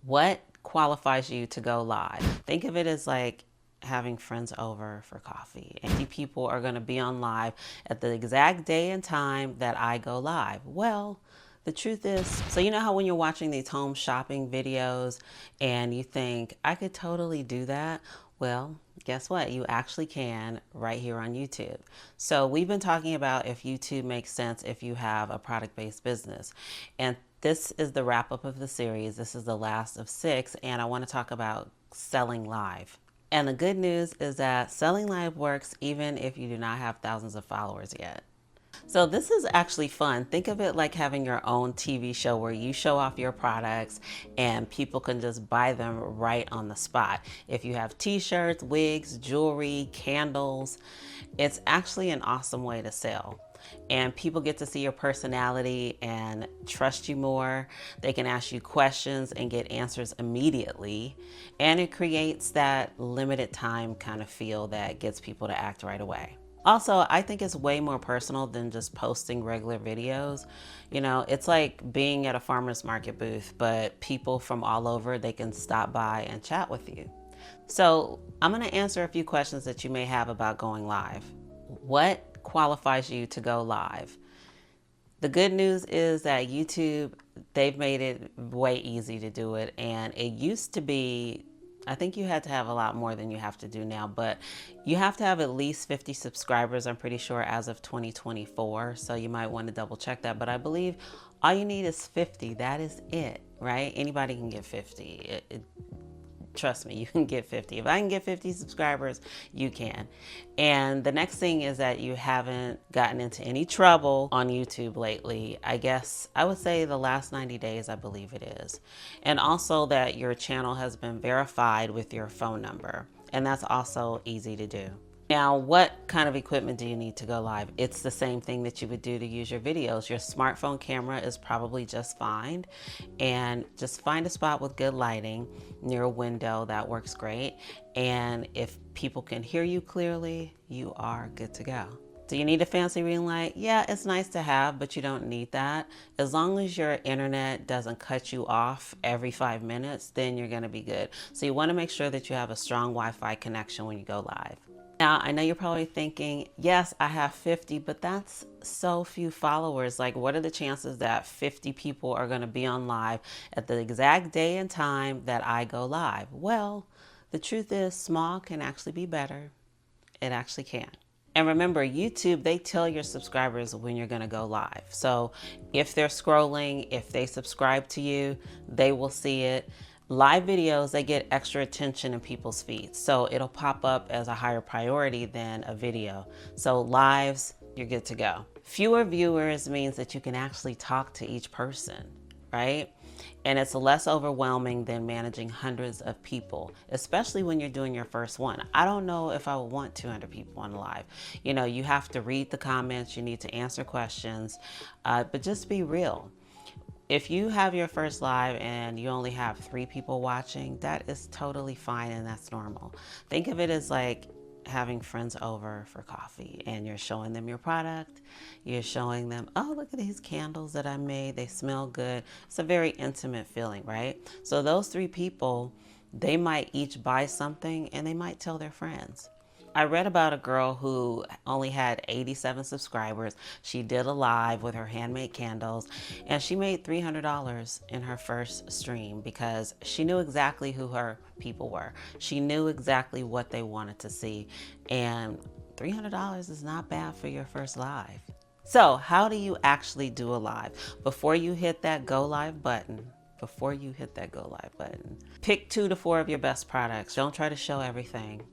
What qualifies you to go live? Think of it as like having friends over for coffee, and 50 people are going to be on live at the exact day and time that I go live. Well, the truth is, so you know how when you're watching these home shopping videos and you think, I could totally do that? Well, guess what? You actually can right here on YouTube. So we've been talking about if YouTube makes sense if you have a product-based business. And this is the wrap up of the series. This is the last of 6, and I want to talk about selling live. And the good news is that selling live works even if you do not have thousands of followers yet. So this is actually fun. Think of it like having your own TV show where you show off your products and people can just buy them right on the spot. If you have t-shirts, wigs, jewelry, candles, it's actually an awesome way to sell. And people get to see your personality and trust you more. They can ask you questions and get answers immediately. And it creates that limited time kind of feel that gets people to act right away. Also, I think it's way more personal than just posting regular videos. You know, it's like being at a farmer's market booth, but people from all over, they can stop by and chat with you. So I'm going to answer a few questions that you may have about going live. What qualifies you to go live? The good news is that YouTube, they've made it way easy to do it. And it used to be, I think you had to have a lot more than you have to do now, but you have to have at least 50 subscribers, I'm pretty sure, as of 2024. So you might want to double check that. But I believe all you need is 50. That is it, right? Anybody can get 50. Trust me, you can get 50. If I can get 50 subscribers, you can. And the next thing is that you haven't gotten into any trouble on YouTube lately. I guess I would say the last 90 days, I believe it is. And also that your channel has been verified with your phone number. And that's also easy to do. Now, what kind of equipment do you need to go live? It's the same thing that you would do to use your videos. Your smartphone camera is probably just fine. And just find a spot with good lighting near a window. That works great. And if people can hear you clearly, you are good to go. Do you need a fancy ring light? Yeah, it's nice to have, but you don't need that. As long as your internet doesn't cut you off every 5 minutes, then you're gonna be good. So you wanna make sure that you have a strong Wi-Fi connection when you go live. Now, I know you're probably thinking, yes, I have 50, but that's so few followers. Like, what are the chances that 50 people are going to be on live at the exact day and time that I go live? Well, the truth is small can actually be better. It actually can. And remember, YouTube, they tell your subscribers when you're going to go live. So if they're scrolling, if they subscribe to you, they will see it. Live videos, they get extra attention in people's feeds. So it'll pop up as a higher priority than a video. So lives, you're good to go. Fewer viewers means that you can actually talk to each person, right? And it's less overwhelming than managing hundreds of people, especially when you're doing your first one. I don't know if I would want 200 people on live. You know, you have to read the comments, you need to answer questions, but just be real. If you have your first live and you only have 3 people watching, that is totally fine and that's normal. Think of it as like having friends over for coffee and you're showing them your product. You're showing them, oh, look at these candles that I made. They smell good. It's a very intimate feeling, right? So those 3 people, they might each buy something and they might tell their friends. I read about a girl who only had 87 subscribers. She did a live with her handmade candles and she made $300 in her first stream because she knew exactly who her people were. She knew exactly what they wanted to see, and $300 is not bad for your first live. So how do you actually do a live? Before you hit that go live button, pick 2 to 4 of your best products. Don't try to show everything.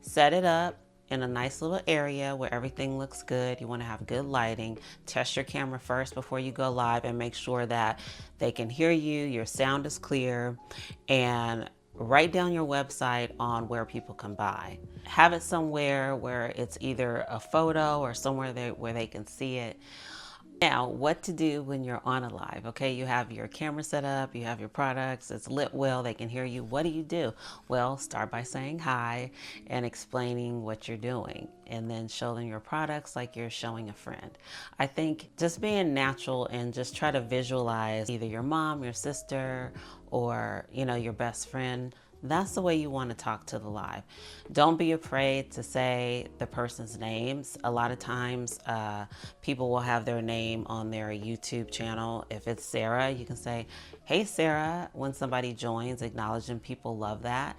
Set it up in a nice little area where everything looks good. You want to have good lighting. Test your camera first before you go live and make sure that they can hear you, your sound is clear, and write down your website on where people can buy. Have it somewhere where it's either a photo or somewhere where they can see it. Now, what to do when you're on a live, okay? You have your camera set up, you have your products, it's lit well, they can hear you. What do? Well, start by saying hi and explaining what you're doing, and then show them your products like you're showing a friend. I think just being natural and just try to visualize either your mom, your sister, or, you know, your best friend, that's the way you want to talk to the live. Don't be afraid to say the person's names. A lot of times people will have their name on their YouTube channel. If it's Sarah, you can say, hey Sarah, when somebody joins, acknowledge them. People love that.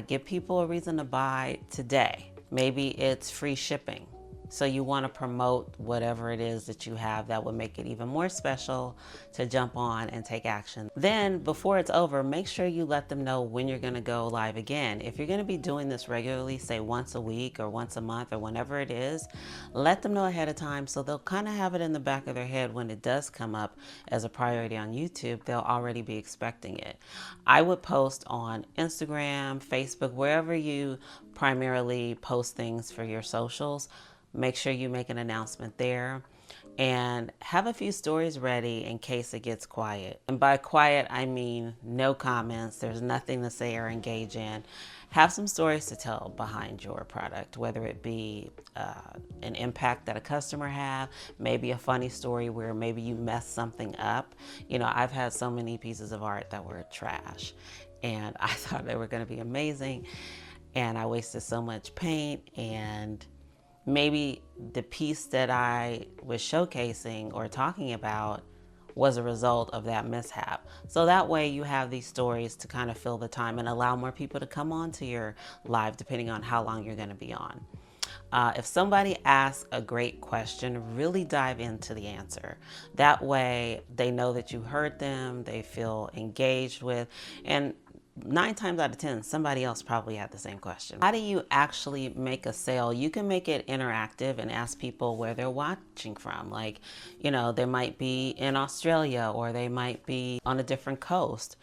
Give people a reason to buy today. Maybe it's free shipping. So you want to promote whatever it is that you have that would make it even more special to jump on and take action. Then before it's over, make sure you let them know when you're going to go live again. If you're going to be doing this regularly, say once a week or once a month or whenever it is, let them know ahead of time so they'll kind of have it in the back of their head when it does come up as a priority on YouTube. They'll already be expecting it. I would post on Instagram, Facebook, wherever you primarily post things for your socials. Make sure you make an announcement there and have a few stories ready in case it gets quiet. And by quiet, I mean no comments. There's nothing to say or engage in. Have some stories to tell behind your product, whether it be an impact that a customer had, maybe a funny story where maybe you messed something up. You know, I've had so many pieces of art that were trash and I thought they were going to be amazing. And I wasted so much paint, and maybe the piece that I was showcasing or talking about was a result of that mishap. So that way you have these stories to kind of fill the time and allow more people to come on to your live depending on how long you're going to be on. If somebody asks a great question, really dive into the answer. That way they know that you heard them, they feel engaged with, and 9 times out of 10, somebody else probably had the same question. How do you actually make a sale? You can make it interactive and ask people where they're watching from. Like, you know, they might be in Australia or they might be on a different coast.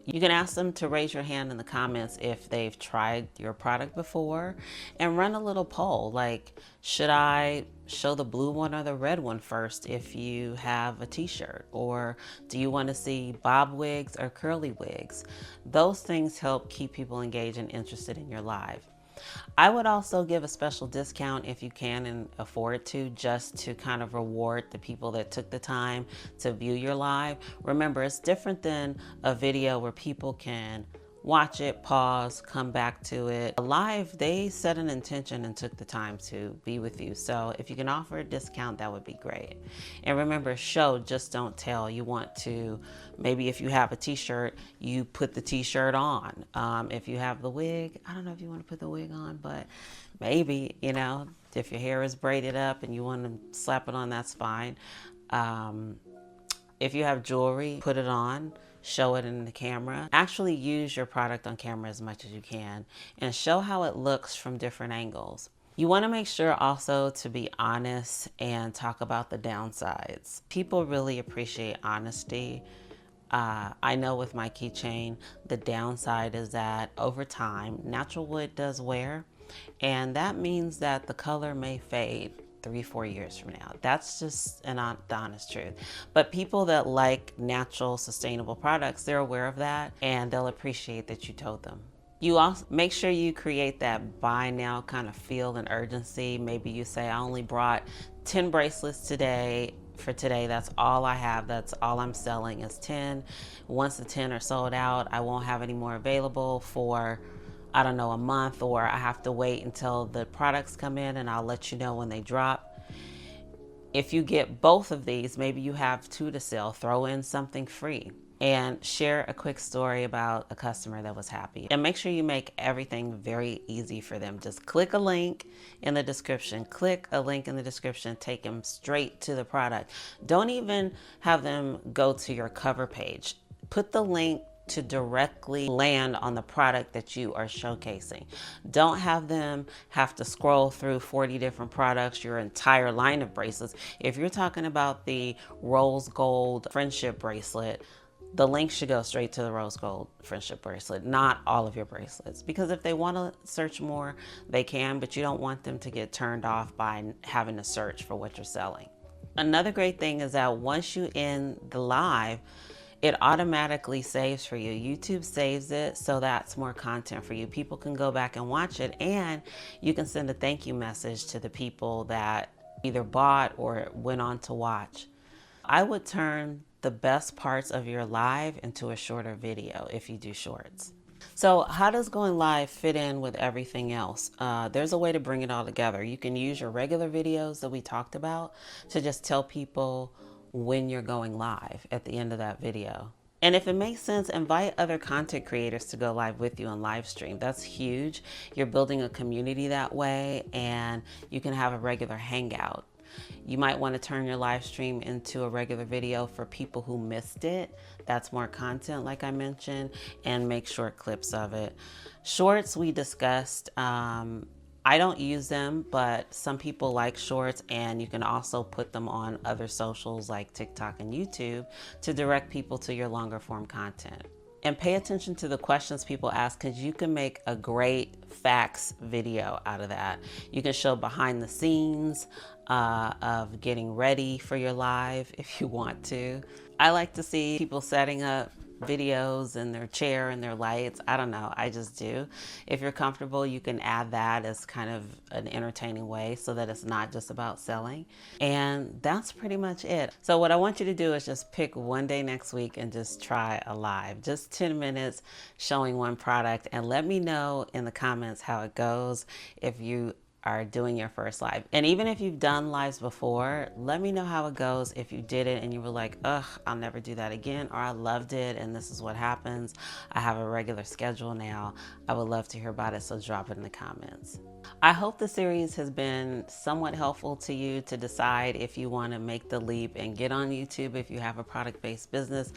You can ask them to raise your hand in the comments if they've tried your product before and run a little poll like, should I show the blue one or the red one first if you have a t-shirt? Or do you want to see bob wigs or curly wigs? Those things help keep people engaged and interested in your live. I would also give a special discount if you can and afford to, just to kind of reward the people that took the time to view your live. Remember, it's different than a video where people can watch it, pause, come back to it. A live, they set an intention and took the time to be with you. So if you can offer a discount, that would be great. And remember, show, just don't tell. You want to, maybe if you have a t-shirt, you put the t-shirt on. If you have the wig, I don't know if you want to put the wig on, but maybe, you know, if your hair is braided up and you want to slap it on, that's fine. If you have jewelry, put it on. Show it in the camera. Actually use your product on camera as much as you can and show how it looks from different angles. You want to make sure also to be honest and talk about the downsides. People really appreciate honesty. I know with my keychain, the downside is that over time, natural wood does wear, and that means that the color may fade 3-4 years from now. That's just the honest truth. But people that like natural, sustainable products, they're aware of that and they'll appreciate that you told them. You also make sure you create that buy now kind of feel and urgency. Maybe you say, I only brought 10 bracelets today. For today, that's all I have. That's all I'm selling is 10. Once the 10 are sold out, I won't have any more available for, I don't know, a month, or I have to wait until the products come in and I'll let you know when they drop. If you get both of these, maybe you have 2 to sell, throw in something free and share a quick story about a customer that was happy. And make sure you make everything very easy for them. Just click a link in the description, click a link in the description, take them straight to the product. Don't even have them go to your cover page. Put the link to directly land on the product that you are showcasing. Don't have them have to scroll through 40 different products, your entire line of bracelets. If you're talking about the rose gold friendship bracelet, the link should go straight to the rose gold friendship bracelet, not all of your bracelets. Because if they want to search more, they can, but you don't want them to get turned off by having to search for what you're selling. Another great thing is that once you end the live, it automatically saves for you. YouTube saves it, so that's more content for you. People can go back and watch it, and you can send a thank you message to the people that either bought or went on to watch. I would turn the best parts of your live into a shorter video if you do shorts. So how does going live fit in with everything else? There's a way to bring it all together. You can use your regular videos that we talked about to just tell people when you're going live at the end of that video. And if it makes sense, invite other content creators to go live with you on live stream. That's huge. You're building a community that way, and you can have a regular hangout. You might want to turn your live stream into a regular video for people who missed it. That's more content, like I mentioned, and make short clips of it. Shorts we discussed. I don't use them, but some people like shorts, and you can also put them on other socials like TikTok and YouTube to direct people to your longer form content. And pay attention to the questions people ask, because you can make a great facts video out of that. You can show behind the scenes of getting ready for your live if you want to. I like to see people setting up videos in their chair and their lights. I don't know, I just do. If you're comfortable, you can add that as kind of an entertaining way so that it's not just about selling. And that's pretty much it. So what I want you to do is just pick one day next week and just try a live, just 10 minutes showing one product, and let me know in the comments how it goes if you are doing your first live. And even if you've done lives before, let me know how it goes if you did it and you were like, ugh, I'll never do that again, or I loved it and this is what happens. I have a regular schedule now. I would love to hear about it, so drop it in the comments. I hope the series has been somewhat helpful to you to decide if you want to make the leap and get on YouTube if you have a product-based business.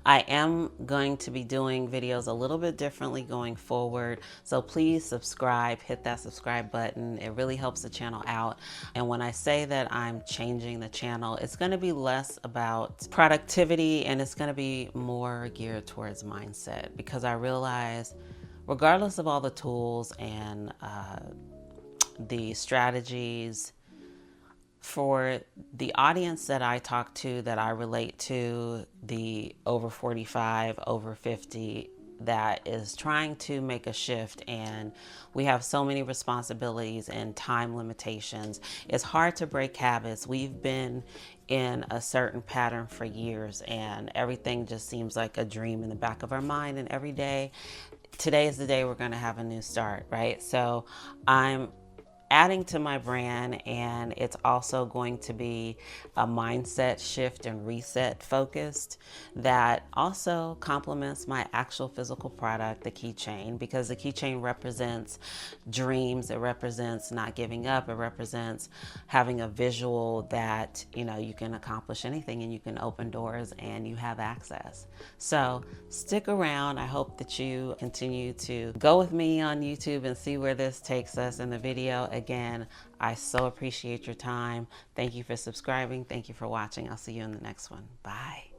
I am going to be doing videos a little bit differently going forward, so please subscribe, hit that subscribe button. It really helps the channel out. And when I say that I'm changing the channel, it's going to be less about productivity and it's going to be more geared towards mindset, because I realize regardless of all the tools and the strategies, for the audience that I talk to, that I relate to, the over 45, over 50, that is trying to make a shift, and we have so many responsibilities and time limitations. It's hard to break habits. We've been in a certain pattern for years, and everything just seems like a dream in the back of our mind, and every day, today is the day we're going to have a new start, right? So I'm adding to my brand, and it's also going to be a mindset shift and reset focused that also complements my actual physical product, the keychain, because the keychain represents dreams. It represents not giving up. It represents having a visual that, you know, you can accomplish anything and you can open doors and you have access. So stick around. I hope that you continue to go with me on YouTube and see where this takes us in the video. Again, I so appreciate your time. Thank you for subscribing. Thank you for watching. I'll see you in the next one. Bye.